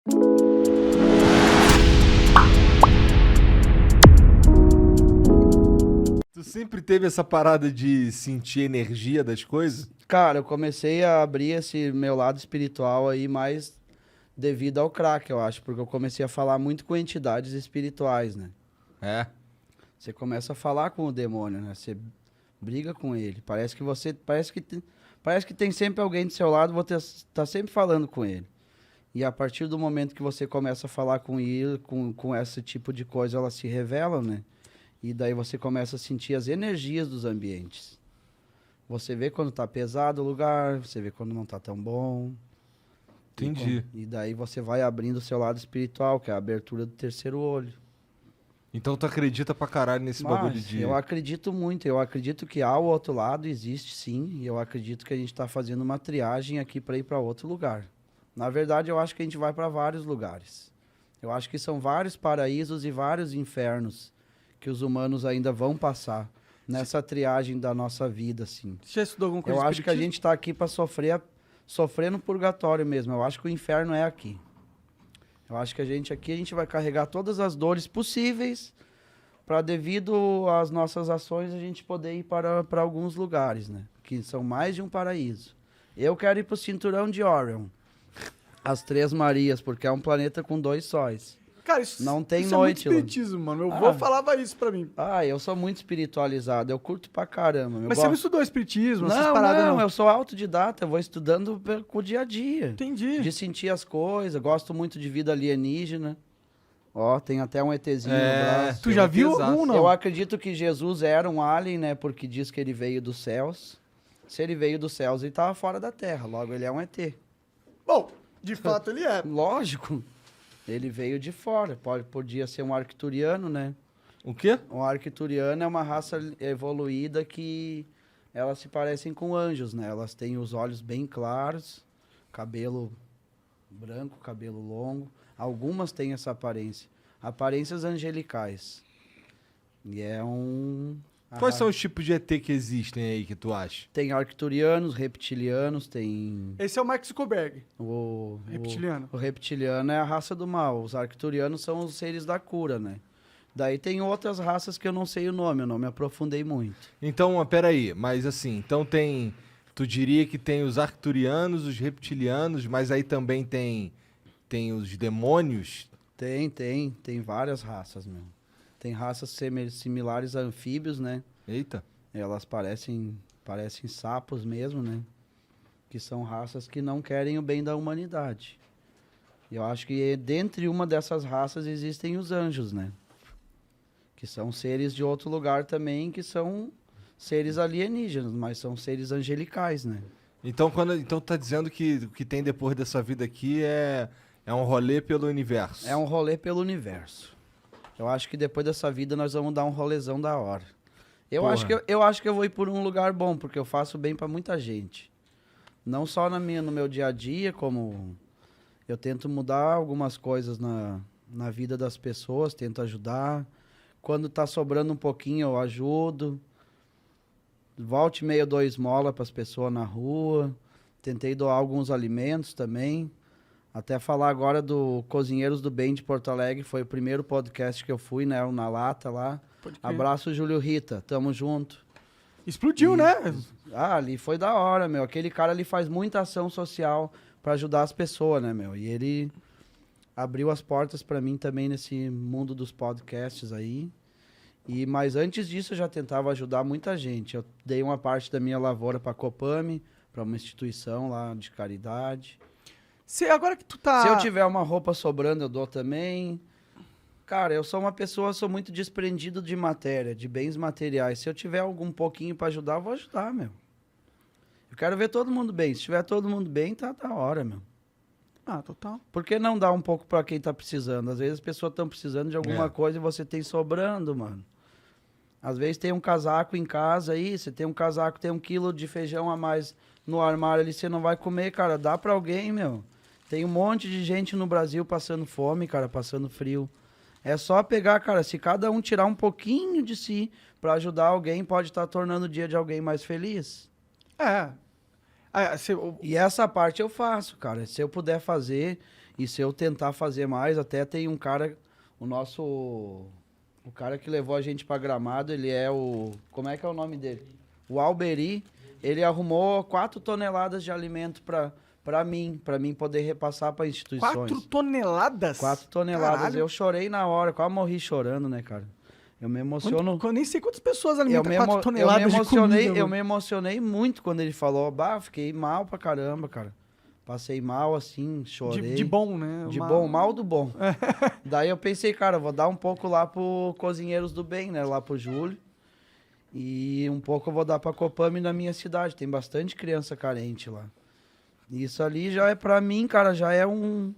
Tu sempre teve essa parada de sentir energia das coisas? Cara, eu comecei a abrir esse meu lado espiritual aí mais devido ao crack, eu acho, porque eu comecei a falar muito com entidades espirituais, né? É. Você começa a falar com o demônio, né? Você briga com ele. Parece que tem sempre alguém do seu lado, você tá sempre falando com ele. E a partir do momento que você começa a falar com ele, com esse tipo de coisa, elas se revelam, né? E daí você começa a sentir as energias dos ambientes. Você vê quando tá pesado o lugar, você vê quando não tá tão bom. Entendi. E daí você vai abrindo o seu lado espiritual, que é a abertura do terceiro olho. Então tu acredita pra caralho nesse bagulho de... Eu acredito muito, eu acredito que há o outro lado, existe sim, e eu acredito que a gente tá fazendo uma triagem aqui para ir para outro lugar. Na verdade, eu acho que a gente vai para vários lugares. Eu acho que são vários paraísos e vários infernos que os humanos ainda vão passar nessa triagem da nossa vida, assim. Você já estudou alguma coisa Eu de acho que a espiritismo? gente tá aqui para sofrer no purgatório mesmo. Eu acho que o inferno é aqui. Eu acho que a gente vai carregar todas as dores possíveis para, devido às nossas ações, a gente poder ir para alguns lugares, né? Que são mais de um paraíso. Eu quero ir pro cinturão de Orion. As Três Marias, porque é um planeta com 2 sóis. Cara, isso, Não tem isso noite é lá. muito espiritismo, mano. Meu avô falava isso pra mim. Eu sou muito espiritualizado, eu curto pra caramba. Mas você não estudou espiritismo, essas Não, paradas, não? eu sou autodidata, eu vou estudando com o dia a dia. Entendi. De sentir as coisas, gosto muito de vida alienígena. Ó, tem até um ETzinho no braço. Tu já Tem viu um algum, não? Eu acredito que Jesus era um alien, né? Porque diz que ele veio dos céus. Se ele veio dos céus, ele tava fora da Terra. Logo, ele é um ET. Bom, de fato ele é. Lógico. Ele veio de fora. Podia ser um arcturiano, né? O quê? Um arcturiano é uma raça evoluída que elas se parecem com anjos, né? Elas têm os olhos bem claros, cabelo branco, cabelo longo. Algumas têm essa aparência. Aparências angelicais. E é um... Quais são os tipos de ET que existem aí que tu acha? Tem arcturianos, reptilianos, tem... Esse é o Mark Zuckerberg, O reptiliano. O reptiliano é a raça do mal. Os arcturianos são os seres da cura, né? Daí tem outras raças que eu não sei o nome, eu não me aprofundei muito. Então, peraí, mas assim, então tem... Tu diria que tem os arcturianos, os reptilianos, mas aí também tem os demônios? Tem várias raças, meu. Tem raças similares a anfíbios, né? Eita. Elas parecem sapos mesmo, né? Que são raças que não querem o bem da humanidade. E eu acho que dentre uma dessas raças existem os anjos, né? Que são seres de outro lugar também, que são seres alienígenas, mas são seres angelicais, né? Então, então tá dizendo que o que tem depois dessa vida aqui é um rolê pelo universo. É um rolê pelo universo. Eu acho que depois dessa vida nós vamos dar um rolezão da hora. Eu Porra. acho que eu vou ir por um lugar bom, porque eu faço bem pra muita gente. Não só no meu dia a dia, como eu tento mudar algumas coisas na vida das pessoas, tento ajudar. Quando tá sobrando um pouquinho, eu ajudo. Volte e meia, eu dou esmola pras pessoas na rua. Tentei doar alguns alimentos também. Até falar agora do Cozinheiros do Bem de Porto Alegre, foi o primeiro podcast que eu fui, né? Na lata lá. Pode crer. Abraço, Júlio Rita, tamo junto. Explodiu, né? Ali foi da hora, meu. Aquele cara ali faz muita ação social pra ajudar as pessoas, né, meu? E ele abriu as portas pra mim também nesse mundo dos podcasts aí. Mas antes disso eu já tentava ajudar muita gente. Eu dei uma parte da minha lavoura pra Copame, pra uma instituição lá de caridade. Agora que tu tá... Se eu tiver uma roupa sobrando, eu dou também. Cara, eu sou uma pessoa, sou muito desprendido de matéria, de bens materiais. Se eu tiver algum pouquinho pra ajudar, eu vou ajudar, meu. Eu quero ver todo mundo bem. Se tiver todo mundo bem, tá da hora, meu. Ah, total. Por que não dar um pouco pra quem tá precisando? Às vezes as pessoas estão precisando de alguma coisa e você tem sobrando, mano. Às vezes tem um casaco em casa aí, você tem um casaco, tem 1 quilo de feijão a mais no armário ali, você não vai comer, cara. Dá pra alguém, meu. Tem um monte de gente no Brasil passando fome, cara, passando frio. É só pegar, cara, se cada um tirar um pouquinho de si pra ajudar alguém, pode estar tornando o dia de alguém mais feliz. É. E essa parte eu faço, cara. Se eu puder fazer E se eu tentar fazer mais, até tem um cara, o cara que levou a gente pra Gramado, ele é o, como é que é o nome dele? O Alberi, ele arrumou 4 toneladas de alimento pra mim poder repassar pra instituições. 4 toneladas? 4 toneladas. Caralho. Eu chorei na hora, quase morri chorando, né, cara? Eu me emociono. Eu nem sei quantas pessoas Eu alimentam me, 4 emo- toneladas eu me de emocionei, comida. eu mano. me emocionei muito quando ele falou, bah, fiquei mal pra caramba, cara. Passei mal assim, chorei. De bom, né? De bom, mal do bom. Daí eu pensei, cara, eu vou dar um pouco lá pro Cozinheiros do Bem, né? Lá pro Júlio. E um pouco eu vou dar pra Copame na minha cidade. Tem bastante criança carente lá. Isso ali já é pra mim, cara, já é um...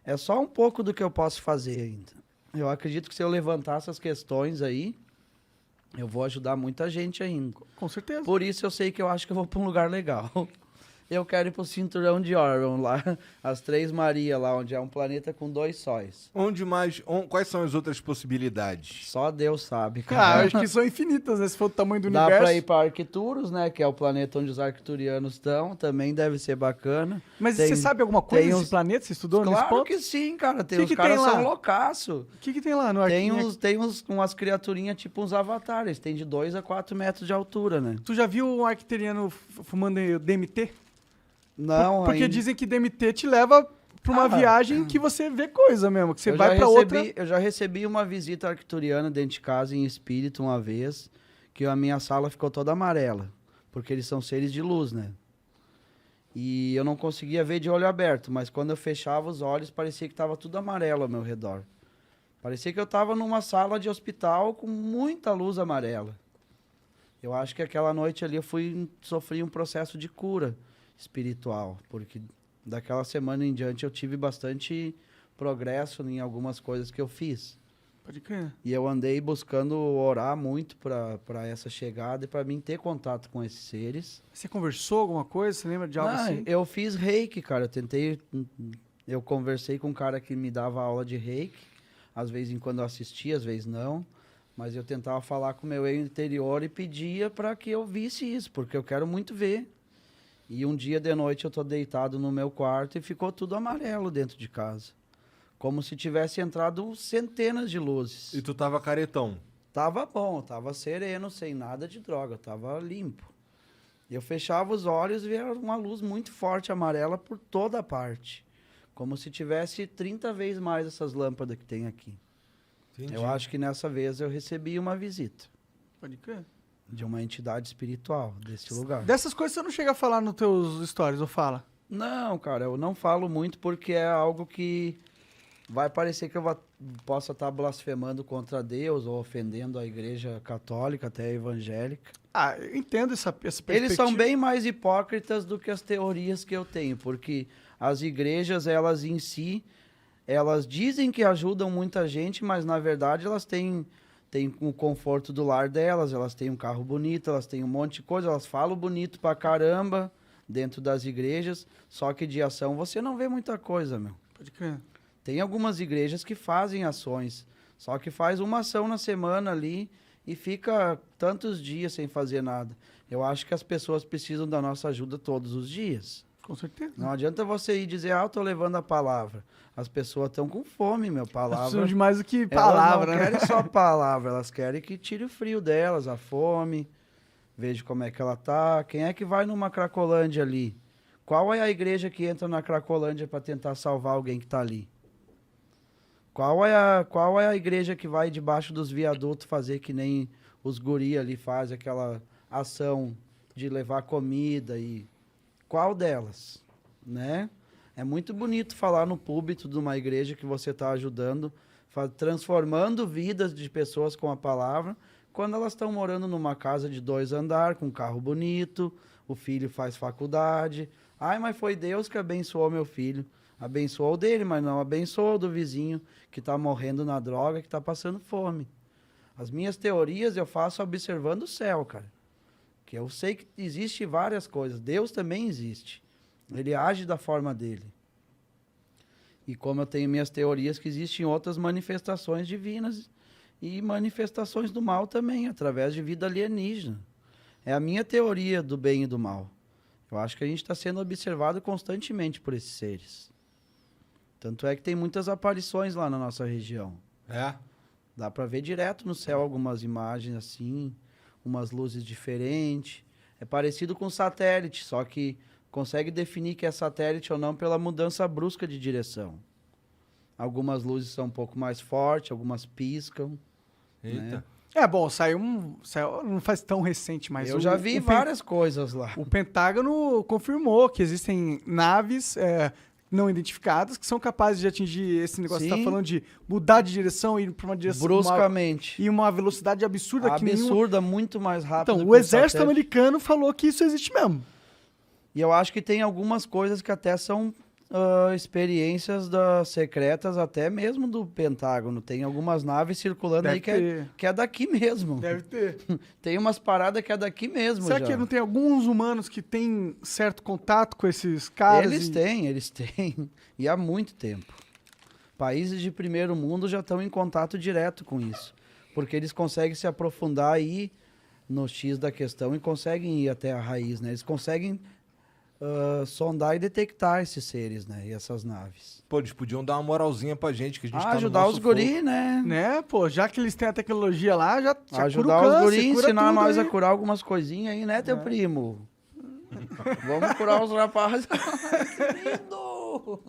É só um pouco do que eu posso fazer ainda. Eu acredito que se eu levantar essas questões aí, eu vou ajudar muita gente ainda. Com certeza. Por isso eu sei que eu acho que eu vou pra um lugar legal. Eu quero ir pro Cinturão de Orion lá, as Três Maria lá, onde é um planeta com 2 sóis. Onde mais? Quais são as outras possibilidades? Ah, Só Deus sabe, Cara, cara. acho que são infinitas, né? Se for o tamanho do Dá universo. pra ir pra Arcturus, né? Que é o planeta onde os arcturianos estão. Também deve ser bacana. Mas Tem- você sabe alguma coisa tem desse uns- planeta? Você estudou nesse Claro ponto? que sim, cara. Tem Que os que caras tem lá? são loucaço. O que tem lá no Tem, Arquinha? umas criaturinhas tipo uns avatares. Tem de 2 a 4 metros de altura, né? Tu já viu um arquiteriano fumando DMT? Não, Porque ainda- dizem que DMT te leva pra uma Ah, viagem que você vê coisa mesmo, que você eu vai já pra outra. Eu já recebi uma visita arcturiana dentro de casa em espírito uma vez, que a minha sala ficou toda amarela, porque eles são seres de luz, né? E eu não conseguia ver de olho aberto, mas quando eu fechava os olhos, parecia que estava tudo amarelo ao meu redor. Parecia que eu estava numa sala de hospital com muita luz amarela. Eu acho que aquela noite ali sofri um processo de cura espiritual, porque daquela semana em diante eu tive bastante progresso em algumas coisas que eu fiz. Pode crer. E eu andei buscando orar muito para essa chegada e para mim ter contato com esses seres. Você conversou alguma coisa? Você lembra de algo assim? Eu fiz reiki, cara. Eu conversei com um cara que me dava aula de reiki. Às vezes em quando eu assistia, às vezes não. Mas eu tentava falar com o meu eu interior e pedia para que eu visse isso, porque eu quero muito ver. E um dia de noite eu tô deitado no meu quarto e ficou tudo amarelo dentro de casa. Como se tivesse entrado centenas de luzes. E tu tava caretão. Tava bom, tava sereno, sem nada de droga, tava limpo. Eu fechava os olhos e via uma luz muito forte amarela por toda a parte. Como se tivesse 30 vezes mais essas lâmpadas que tem aqui. Entendi. Eu acho que nessa vez eu recebi uma visita Pode crer. de uma entidade espiritual desse lugar. Dessas coisas você não chega a falar nos teus stories, ou fala? Não, cara, eu não falo muito porque é algo que vai parecer que eu possa estar blasfemando contra Deus ou ofendendo a igreja católica, até a evangélica. Ah, eu entendo essa perspectiva. Eles são bem mais hipócritas do que as teorias que eu tenho, porque as igrejas, elas em si, elas dizem que ajudam muita gente, mas na verdade elas têm o conforto do lar delas, elas têm um carro bonito, elas têm um monte de coisa, elas falam bonito pra caramba dentro das igrejas, só que de ação você não vê muita coisa, meu. Pode crer. Tem algumas igrejas que fazem ações, só que faz uma ação na semana ali e fica tantos dias sem fazer nada. Eu acho que as pessoas precisam da nossa ajuda todos os dias. Com certeza. Não adianta você ir dizer, eu tô levando a palavra. As pessoas estão com fome, meu, Elas palavra. precisam de mais do que Elas palavra, não né? querem só palavra, elas querem que tire o frio delas, a fome, veja como é que ela tá. Quem é que vai numa Cracolândia ali? Qual é a igreja que entra na Cracolândia para tentar salvar alguém que tá ali? Qual é a igreja que vai debaixo dos viadutos fazer que nem os guri ali fazem, aquela ação de levar comida e... Qual delas, né? É muito bonito falar no púlpito de uma igreja que você está ajudando, transformando vidas de pessoas com a palavra, quando elas estão morando numa casa de 2 andares, com um carro bonito, o filho faz faculdade. Ai, mas foi Deus que abençoou meu filho. Abençoou o dele, mas não abençoou o do vizinho que está morrendo na droga, que está passando fome. As minhas teorias eu faço observando o céu, cara. Que eu sei que existe várias coisas. Deus também existe. Ele age da forma dele. E como eu tenho minhas teorias que existem outras manifestações divinas e manifestações do mal também, através de vida alienígena. É a minha teoria do bem e do mal. Eu acho que a gente está sendo observado constantemente por esses seres. Tanto é que tem muitas aparições lá na nossa região. É? Dá pra ver direto no céu algumas imagens assim, umas luzes diferentes. É parecido com satélite, só que consegue definir que é satélite ou não pela mudança brusca de direção. Algumas luzes são um pouco mais fortes, algumas piscam. Eita. Bom, saiu não faz tão recente, mas Eu já vi várias coisas lá. O Pentágono confirmou que existem naves não identificadas que são capazes de atingir esse negócio que você Sim. tá falando de mudar de direção e ir para uma direção Bruscamente. e uma velocidade absurda que nenhum... Absurda, muito mais rápido. Então, que o exército satélite. americano falou que isso existe mesmo. E eu acho que tem algumas coisas que até são experiências secretas, até mesmo do Pentágono. Tem algumas naves circulando Deve aí ter. que é daqui mesmo. Deve ter. Tem umas paradas que é daqui mesmo. Será já. que não tem alguns humanos que têm certo contato com esses caras? Eles têm. E há muito tempo. Países de primeiro mundo já estão em contato direto com isso. Porque eles conseguem se aprofundar aí no X da questão e conseguem ir até a raiz, né? Eles conseguem sondar e detectar esses seres, né? E essas naves. Pô, eles podiam dar uma moralzinha pra gente, que a gente tá no Ajudar nosso os guri, né? Né, pô, já que eles têm a tecnologia lá, já cura Ajudar o os câncer, guri, cura ensinar tudo nós aí. a curar algumas coisinhas aí, né, teu primo? Vamos curar os rapazes. Ai, que lindo!